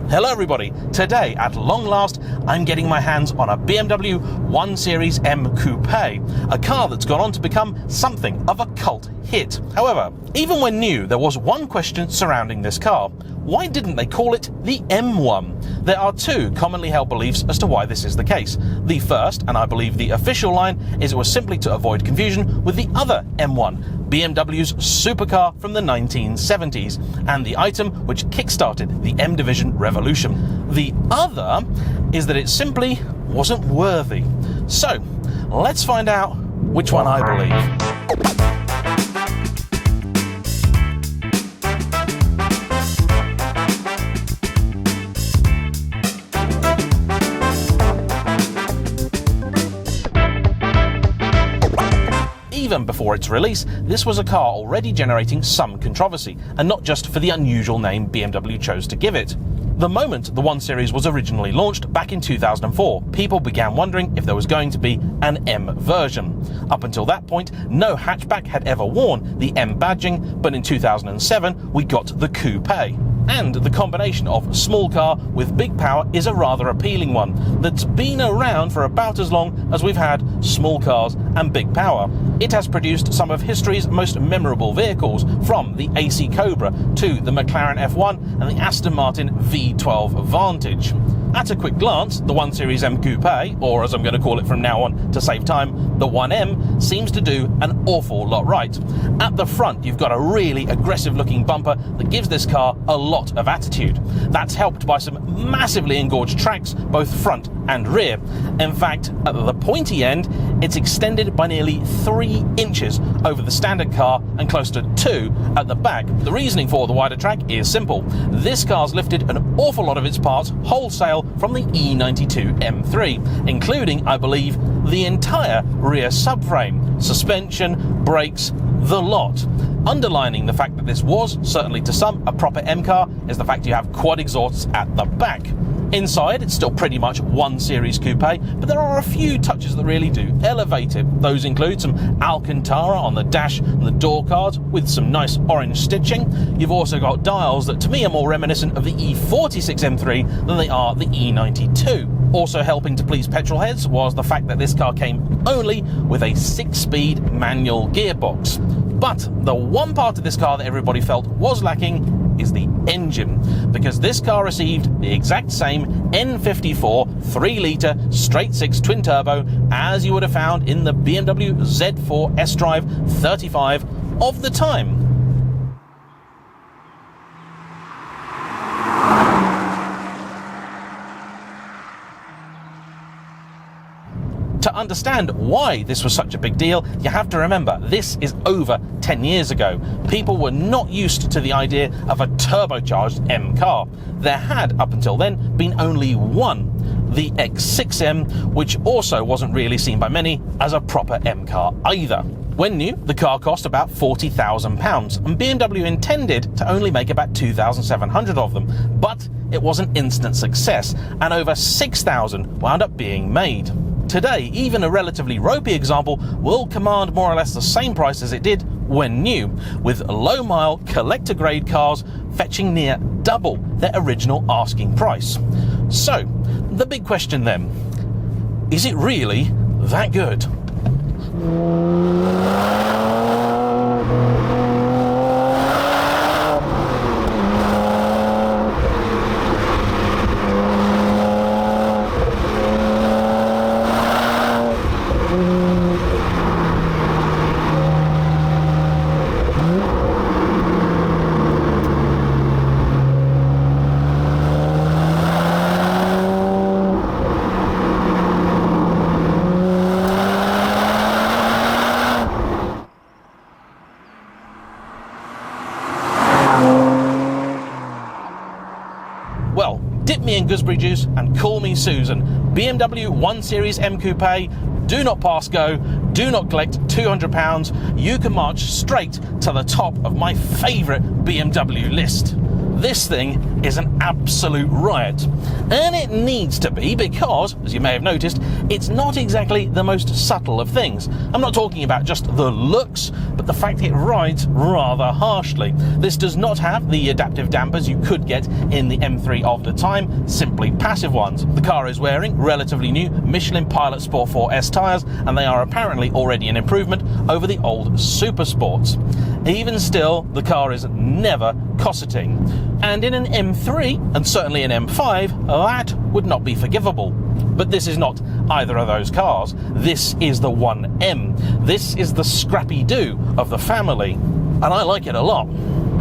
Hello everybody, today at long last I'm getting my hands on a BMW 1 Series M Coupe, a car that's gone on to become something of a cult hit. However, even when new, there was one question surrounding this car. Why didn't they call it the M1? There are two commonly held beliefs as to why this is the case. The first, and I believe the official line, is it was simply to avoid confusion with the other M1, BMW's supercar from the 1970s, and the item which kick-started the M Division revolution. The other is that it simply wasn't worthy. So, let's find out which one I believe. Even before its release, this was a car already generating some controversy, and not just for the unusual name BMW chose to give it. The moment the 1 Series was originally launched back in 2004, people began wondering if there was going to be an M version. Up until that point, no hatchback had ever worn the M badging, but in 2007 we got the Coupe. And the combination of small car with big power is a rather appealing one that's been around for about as long as we've had small cars and big power. It has produced some of history's most memorable vehicles, from the AC Cobra to the McLaren F1 and the Aston Martin V12 Vantage. At a quick glance, the 1 Series M Coupe, or as I'm going to call it from now on to save time, the 1M, seems to do an awful lot right. At the front, you've got a really aggressive looking bumper that gives this car a lot of attitude. That's helped by some massively engorged tracks, both front and rear. In fact, at the pointy end, it's extended by nearly 3 inches over the standard car and close to 2 at the back. The reasoning for the wider track is simple. This car's lifted an awful lot of its parts wholesale from the E92 M3, including, I believe, the entire rear subframe, suspension, brakes, the lot. Underlining the fact that this was, certainly to some, a proper M car is the fact you have quad exhausts at the back. Inside, it's still pretty much 1 Series Coupe, but there are a few touches that really do elevate it. Those include some Alcantara on the dash and the door cards with some nice orange stitching. You've also got dials that to me are more reminiscent of the E46 M3 than they are the E92. Also helping to please petrol heads was the fact that this car came only with a 6-speed manual gearbox. But the one part of this car that everybody felt was lacking is the engine, because this car received the exact same N54 3-litre straight-six twin-turbo as you would have found in the BMW Z4 S-Drive 35 of the time. To understand why this was such a big deal, you have to remember this is over 10 years ago. People were not used to the idea of a turbocharged M car. There had, up until then, been only one, the X6M, which also wasn't really seen by many as a proper M car either. When new, the car cost about £40,000, and BMW intended to only make about 2,700 of them, but it was an instant success, and over 6,000 wound up being made. Today, even a relatively ropey example will command more or less the same price as it did when new, with low-mile collector-grade cars fetching near double their original asking price. So, the big question then, is it really that good? Well, dip me in gooseberry juice and call me Susan. BMW 1 Series M Coupe, do not pass go, do not collect £200, you can march straight to the top of my favourite BMW list. This thing is an absolute riot. And it needs to be because, as you may have noticed, it's not exactly the most subtle of things. I'm not talking about just the looks, but the fact it rides rather harshly. This does not have the adaptive dampers you could get in the M3 of the time, simply passive ones. The car is wearing relatively new Michelin Pilot Sport 4S tyres, and they are apparently already an improvement over the old Super Sports. Even still, the car is never cosseting. And in an M3, and certainly an M5, that would not be forgivable. But this is not either of those cars. This is the 1M. This is the scrappy-doo of the family. And I like it a lot.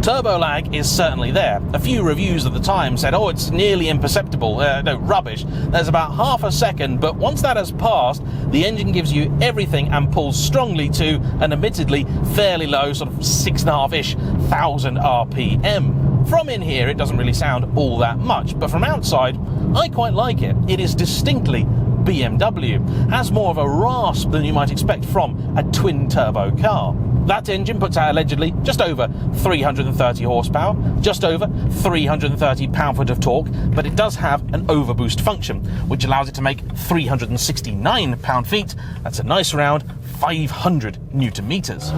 Turbo lag is certainly there. A few reviews at the time said, oh, it's nearly imperceptible. No, rubbish. There's about half a second, but once that has passed, the engine gives you everything and pulls strongly to an admittedly fairly low, sort of 6.5-ish thousand RPM. From in here, it doesn't really sound all that much, but from outside, I quite like it. It is distinctly BMW. Has more of a rasp than you might expect from a twin-turbo car. That engine puts out allegedly just over 330 horsepower, just over 330 pound-foot of torque, but it does have an overboost function, which allows it to make 369 pound-feet. That's a nice round 500 newton-meters.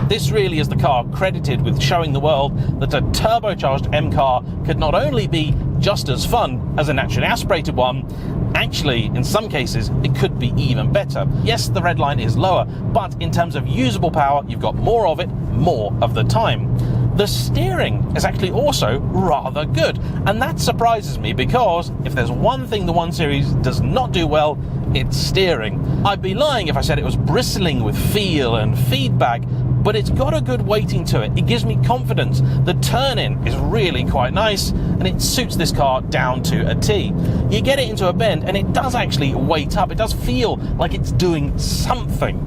This really is the car credited with showing the world that a turbocharged M car could not only be just as fun as a naturally aspirated one, actually, in some cases, it could be even better. Yes, the red line is lower, but in terms of usable power, you've got more of it, more of the time. The steering is actually also rather good, and that surprises me because if there's one thing the 1 Series does not do well, it's steering. I'd be lying if I said it was bristling with feel and feedback, but it's got a good weighting to it. It gives me confidence. The turn-in is really quite nice, and it suits this car down to a T. You get it into a bend, and it does actually weight up. It does feel like it's doing something.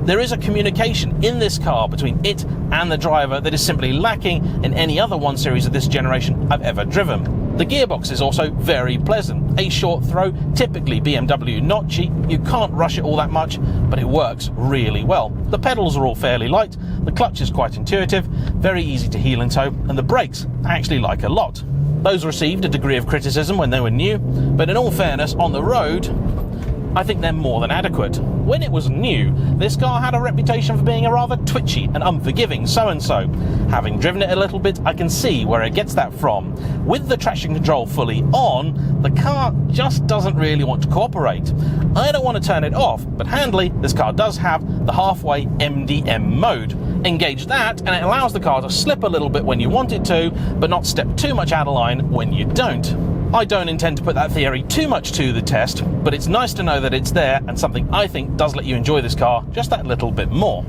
There is a communication in this car between it and the driver that is simply lacking in any other 1 Series of this generation I've ever driven. The gearbox is also very pleasant. A short throw, typically BMW notchy. You can't rush it all that much, but it works really well. The pedals are all fairly light, the clutch is quite intuitive, very easy to heel and tow, and the brakes I actually like a lot. Those received a degree of criticism when they were new, but in all fairness, on the road, I think they're more than adequate. When it was new, this car had a reputation for being a rather twitchy and unforgiving so-and-so. Having driven it a little bit, I can see where it gets that from. With the traction control fully on, the car just doesn't really want to cooperate. I don't want to turn it off, but handily, this car does have the halfway Mdm mode. Engage that, and it allows the car to slip a little bit when you want it to, but not step too much out of line when you don't. I don't intend to put that theory too much to the test, but it's nice to know that it's there and something I think does let you enjoy this car just that little bit more.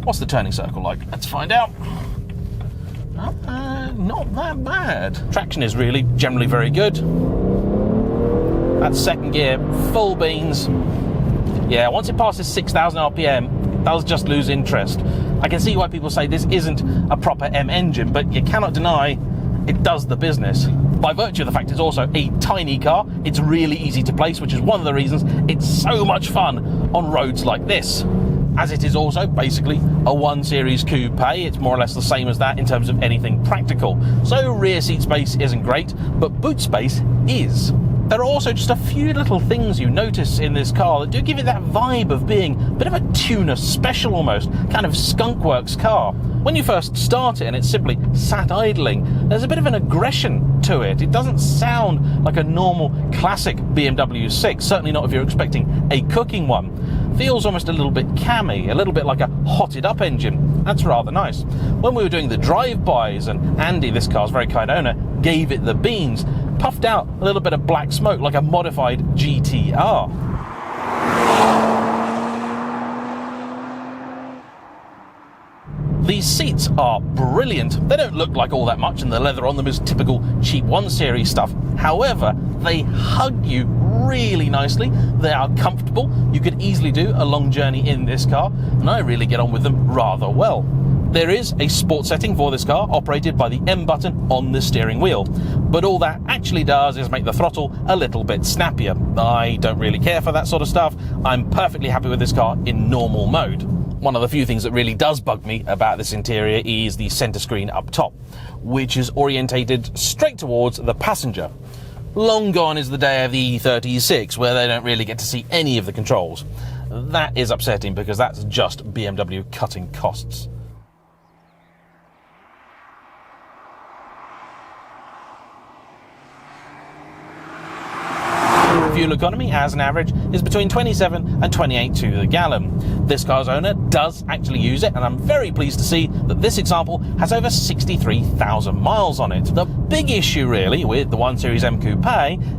What's the turning circle like? Let's find out. Not that bad. Traction is really generally very good. That second gear, full beans. Yeah, once it passes 6,000 RPM, it does just lose interest. I can see why people say this isn't a proper M engine, but you cannot deny it does the business. By virtue of the fact it's also a tiny car, it's really easy to place, which is one of the reasons it's so much fun on roads like this. As it is also basically a 1 Series Coupe, it's more or less the same as that in terms of anything practical. So rear seat space isn't great, but boot space is. There are also just a few little things you notice in this car that do give it that vibe of being a bit of a tuner special almost, kind of skunkworks car. When you first start it and it's simply sat idling, there's a bit of an aggression to it. It doesn't sound like a normal classic BMW 6, certainly not if you're expecting a cooking one. Feels almost a little bit cammy, a little bit like a hotted up engine. That's rather nice. When we were doing the drive-bys, and Andy, this car's very kind owner, gave it the beans, puffed out a little bit of black smoke like a modified GTR. These seats are brilliant. They don't look like all that much, and the leather on them is typical cheap 1 Series stuff. However, they hug you really nicely. They are comfortable. You could easily do a long journey in this car, and I really get on with them rather well. There is a sport setting for this car operated by the M button on the steering wheel, but all that actually does is make the throttle a little bit snappier. I don't really care for that sort of stuff. I'm perfectly happy with this car in normal mode. One of the few things that really does bug me about this interior is the center screen up top, which is orientated straight towards the passenger. Long gone is the day of the E36 where they don't really get to see any of the controls. That is upsetting because that's just BMW cutting costs. Fuel economy, as an average, is between 27 and 28 to the gallon. This car's owner does actually use it, and I'm very pleased to see that this example has over 63,000 miles on it. The big issue really with the 1 Series M Coupe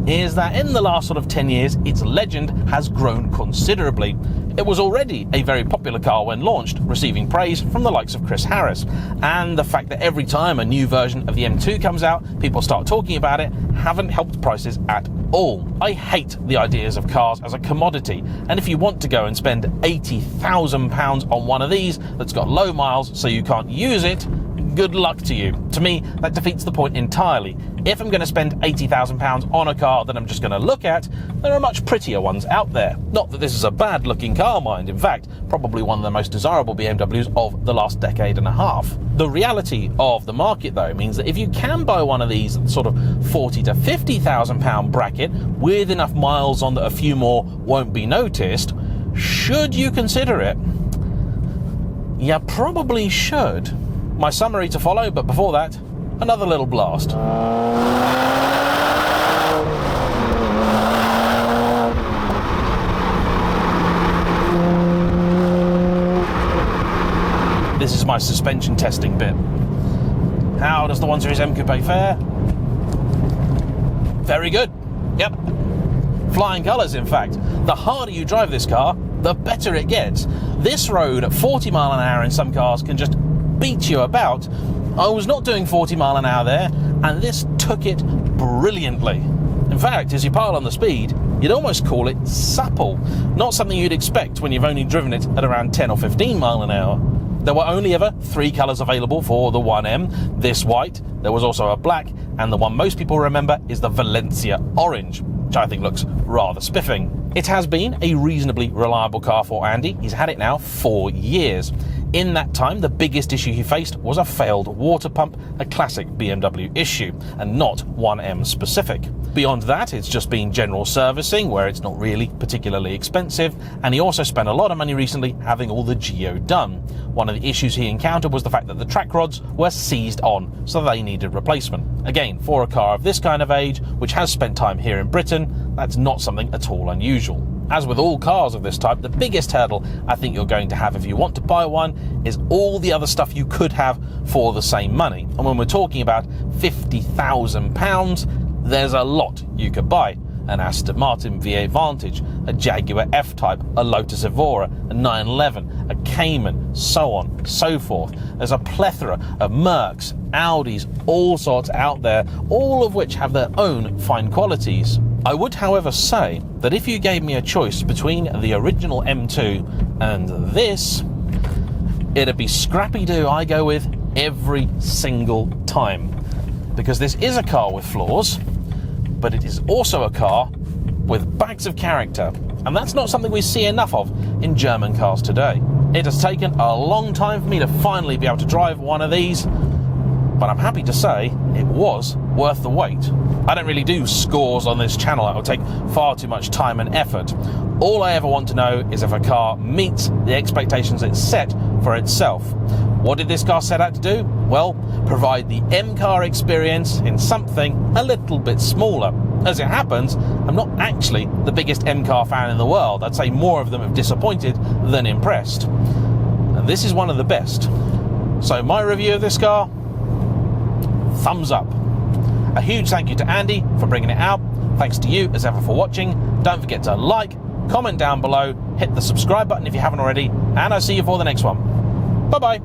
is that in the last sort of 10 years, its legend has grown considerably. It was already a very popular car when launched, receiving praise from the likes of Chris Harris, and the fact that every time a new version of the M2 comes out, people start talking about it, haven't helped prices at all. I hate the ideas of cars as a commodity, and if you want to go and spend £80,000 on one of these that's got low miles so you can't use it, good luck to you. To me, that defeats the point entirely. If I'm going to spend £80,000 on a car that I'm just going to look at, there are much prettier ones out there. Not that this is a bad looking car, mind. In fact, probably one of the most desirable BMWs of the last decade and a half. The reality of the market, though, means that if you can buy one of these sort of £40,000 to £50,000 bracket with enough miles on that a few more won't be noticed, should you consider it? You probably should. My summary to follow, but before that, another little blast. This is my suspension testing bit. How does the 1 Series M Coupe fare? Very good. Yep. Flying colours, in fact. The harder you drive this car, the better it gets. This road at 40 mile an hour in some cars can just beat you about. I was not doing 40 mile an hour there, and this took it brilliantly. In fact, as you pile on the speed, you'd almost call it supple. Not something you'd expect when you've only driven it at around 10 or 15 mile an hour. There were only ever 3 colours available for the 1M, this white, there was also a black, and the one most people remember is the Valencia orange, which I think looks rather spiffing. It has been a reasonably reliable car for Andy. He's had it now 4 years. In that time, the biggest issue he faced was a failed water pump, a classic BMW issue, and not 1M specific. Beyond that, it's just been general servicing, where it's not really particularly expensive, and he also spent a lot of money recently having all the geo done. One of the issues he encountered was the fact that the track rods were seized on, so they needed replacement. Again, for a car of this kind of age, which has spent time here in Britain, that's not something at all unusual. As with all cars of this type, the biggest hurdle I think you're going to have if you want to buy one is all the other stuff you could have for the same money. And when we're talking about £50,000, there's a lot you could buy. An Aston Martin V8 Vantage, a Jaguar F-Type, a Lotus Evora, a 911, a Cayman, so on, so forth. There's a plethora of Mercs, Audis, all sorts out there, all of which have their own fine qualities. I would, however, say that if you gave me a choice between the original M2 and this, it'd be Scrappy-Doo I go with every single time. Because this is a car with flaws, but it is also a car with bags of character. And that's not something we see enough of in German cars today. It has taken a long time for me to finally be able to drive one of these, but I'm happy to say it was worth the wait. I don't really do scores on this channel. It will take far too much time and effort. All I ever want to know is if a car meets the expectations it's set for itself. What did this car set out to do? Well, provide the M car experience in something a little bit smaller. As it happens, I'm not actually the biggest M car fan in the world. I'd say more of them have disappointed than impressed. And this is one of the best. So my review of this car, thumbs up. A huge thank you to Andy for bringing it out. Thanks to you as ever for watching. Don't forget to like, comment down below, hit the subscribe button if you haven't already, and I'll see you for the next one. Bye bye.